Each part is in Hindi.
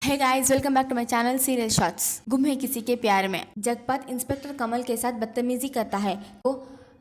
Hey guys, welcome back to my channel serial shots. Ghum Hai किसी के प्यार में। जगपत इंस्पेक्टर कमल के साथ बदतमीजी करता है तो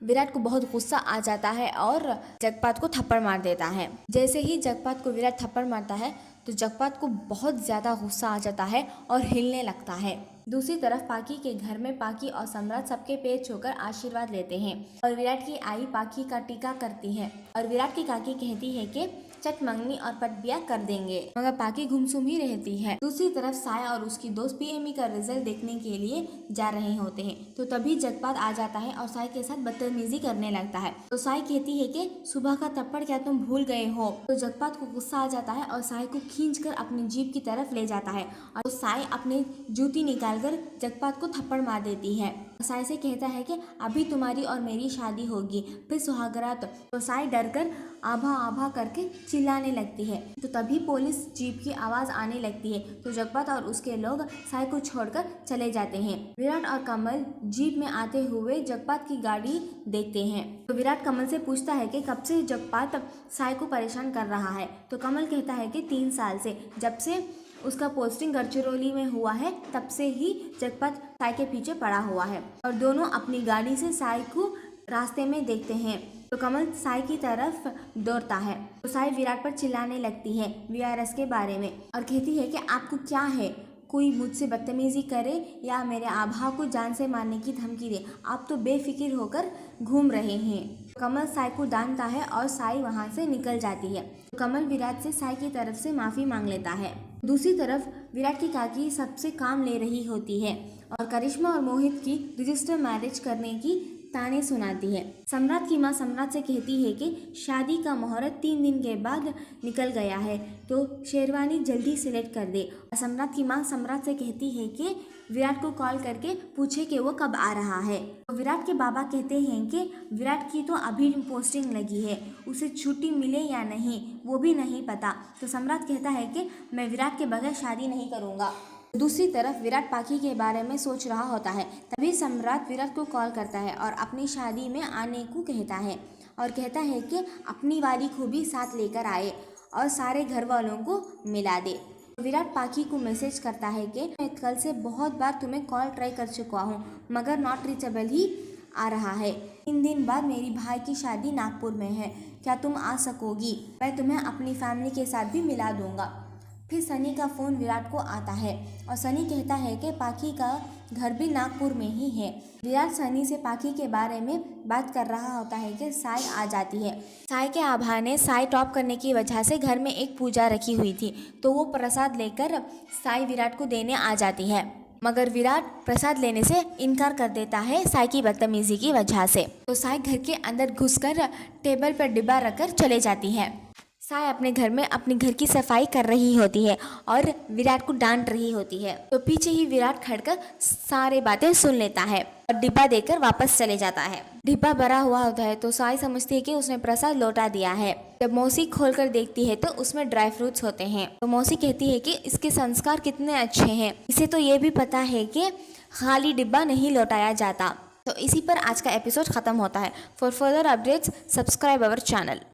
विराट को बहुत गुस्सा आ जाता है और जगपत को थप्पड़ मार देता है। जैसे ही जगपत को विराट थप्पड़ मारता है तो जगपत को बहुत ज़्यादा गुस्सा आ जाता है और हिलने लगता है। दूसरी तरफ पाकी के घर में पाकी और सम्राट सबके पैर छूकर आशीर्वाद लेते हैं और विराट की आई पाकी का टीका करती है और विराट की काकी कहती है कि चट मंगनी और पट ब्याह कर देंगे, मगर पाकी गुमसुम ही रहती है। दूसरी तरफ साया और उसकी दोस्त पीएमई का रिजल्ट देखने के लिए जा रहे होते हैं तो तभी जगपत आ जाता है और साई के साथ बदतमीजी करने लगता है। तो साई कहती है कि सुबह का थप्पड़ क्या तुम भूल गए हो। तो जगपत को गुस्सा आ जाता है और साई को खींचकर अपनी जीप की तरफ ले जाता है और साई अपनी जूती निकालकर जगपत को थप्पड़ मार देती है। साई से कहता है कि अभी तुम्हारी और मेरी शादी होगी, फिर सुहागरात। तो साई डरकर आभा आभा करके चिल्लाने लगती है। तो तभी पुलिस जीप की आवाज आने लगती है तो जगपत और उसके लोग साई को छोड़कर चले जाते हैं। विराट और कमल जीप में आते हुए जगपत की गाड़ी देखते हैं। तो विराट कमल से पूछता है कि कब से जगपत साई को परेशान कर रहा है। तो कमल कहता है कि 3 साल से, जब से उसका पोस्टिंग गढ़चिरौली में हुआ है तब से ही जगपत साई के पीछे पड़ा हुआ है और दोनों अपनी गाड़ी से साई को रास्ते में देखते हैं। तो कमल साई की तरफ दौड़ता है तो साई विराट पर चिल्लाने लगती है वीआरएस के बारे में और कहती है कि आपको क्या है, कोई मुझसे बदतमीजी करे या मेरे आभा को जान से मारने की धमकी दे, आप तो बेफिक्र होकर घूम रहे हैं। कमल साई को डांटता है और साई वहां से निकल जाती है। तो कमल विराट से साई की तरफ से माफ़ी मांग लेता है। दूसरी तरफ विराट की काकी सबसे काम ले रही होती है और करिश्मा और मोहित की रजिस्टर मैरिज करने की ताने सुनाती है। सम्राट की माँ सम्राट से कहती है कि शादी का मुहूर्त 3 दिन के बाद निकल गया है तो शेरवानी जल्दी सिलेक्ट कर दे। और सम्राट की माँ सम्राट से कहती है कि विराट को कॉल करके पूछे कि वो कब आ रहा है। तो विराट के बाबा कहते हैं कि विराट की तो अभी पोस्टिंग लगी है, उसे छुट्टी मिले या नहीं वो भी नहीं पता। तो सम्राट कहता है कि मैं विराट के बगैर शादी नहीं करूँगा। दूसरी तरफ विराट पाकी के बारे में सोच रहा होता है तभी सम्राट विराट को कॉल करता है और अपनी शादी में आने को कहता है और कहता है कि अपनी वाली को भी साथ लेकर आए और सारे घर वालों को मिला दे। विराट पाकी को मैसेज करता है कि मैं कल से बहुत बार तुम्हें कॉल ट्राई कर चुका हूँ मगर नॉट रीचेबल ही आ रहा है। 3 दिन बाद मेरी भाई की शादी नागपुर में है, क्या तुम आ सकोगी? मैं तुम्हें अपनी फैमिली के साथ भी मिला दूंगा। फिर सनी का फ़ोन विराट को आता है और सनी कहता है कि पाकी का घर भी नागपुर में ही है। विराट सनी से पाकी के बारे में बात कर रहा होता है कि साई आ जाती है। साई के आभा ने साई टॉप करने की वजह से घर में एक पूजा रखी हुई थी तो वो प्रसाद लेकर साई विराट को देने आ जाती है, मगर विराट प्रसाद लेने से इनकार कर देता है साई की बदतमीजी की वजह से। तो साई घर के अंदर घुसकर टेबल पर डिब्बा रखकर चले जाती है। साई अपने घर में अपने घर की सफाई कर रही होती है और विराट को डांट रही होती है। तो पीछे ही विराट खड़कर सारे बातें सुन लेता है और डिब्बा देकर वापस चले जाता है। डिब्बा भरा हुआ होता है तो साई समझती है कि उसने प्रसाद लौटा दिया है। जब मौसी खोलकर देखती है तो उसमें ड्राई फ्रूट्स होते हैं। तो मौसी कहती है कि इसके संस्कार कितने अच्छे हैं, इसे तो ये भी पता है कि खाली डिब्बा नहीं लौटाया जाता। तो इसी पर आज का एपिसोड खत्म होता है। For further updates subscribe our channel.